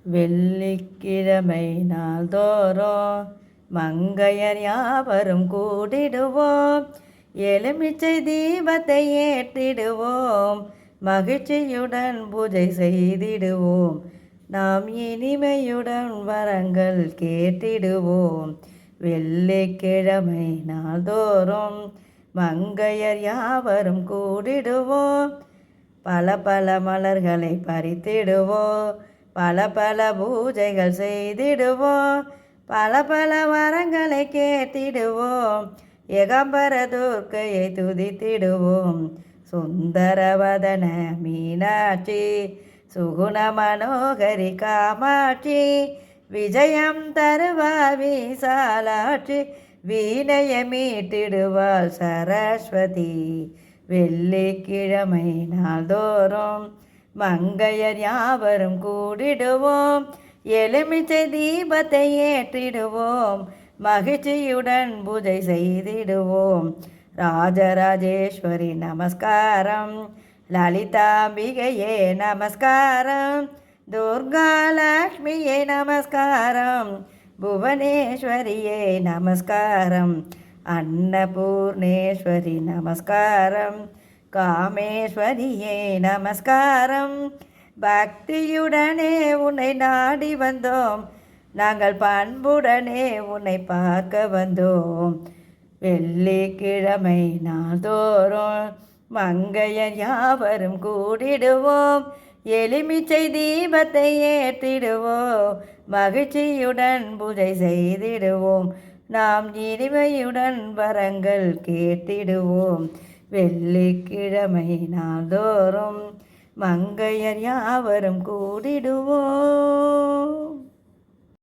வெள்ளிக்கிழமை நாள்தோறும் மங்கையர் யாவரும் கூடிடுவோம். எலுமிச்சை தீபத்தை ஏற்றிடுவோம். மகிழ்ச்சியுடன் பூஜை செய்திடுவோம். நாம் இனிமையுடன் வரங்கள் கேட்டிடுவோம். வெள்ளிக்கிழமை நாள்தோறும் மங்கையர் யாவரும் கூடிடுவோம். பல பல மலர்களை பறித்திடுவோம். பல பல பூஜைகள் செய்திடுவோம். பல பல வரங்களை கேட்டிடுவோம். ஏகாம்பர துர்க்கையை துதித்திடுவோம். சுந்தரவதன மீனாட்சி, சுகுண மனோகரி காமாட்சி, விஜயம் தருவாள் விசாலாட்சி, வீணைய மீட்டிடுவாள் சரஸ்வதி. வெள்ளிக்கிழமை நாள்தோறும் மங்கையர் யாவரும் கூடிடுவோம். எலுமிச்சை தீபத்தை ஏற்றிடுவோம். மகிழ்ச்சியுடன் பூஜை செய்திடுவோம். ராஜராஜேஸ்வரி நமஸ்காரம், லலிதாம்பிகையே நமஸ்காரம், துர்காலக்ஷ்மியே நமஸ்காரம், புவனேஸ்வரியே நமஸ்காரம், அன்னபூர்ணேஸ்வரி நமஸ்காரம், காமேஸ்வரியே நமஸ்காரம். பக்தியுடனே உன்னை நாடி வந்தோம். நாங்கள் பண்புடனே உன்னை பார்க்க வந்தோம். வெள்ளிக்கிழமை நாள்தோறும் மங்கையர் யாவரும் கூடிடுவோம். எலுமிச்சை தீபத்தை ஏற்றிடுவோம். மகிழ்ச்சியுடன் பூஜை செய்திடுவோம். நாம் இனிமையுடன் வரங்கள் கேட்டிடுவோம். வெள்ளிக்கிழமை நாள்தோறும் மங்கையர் யாவரும் கூடிடுவோம்.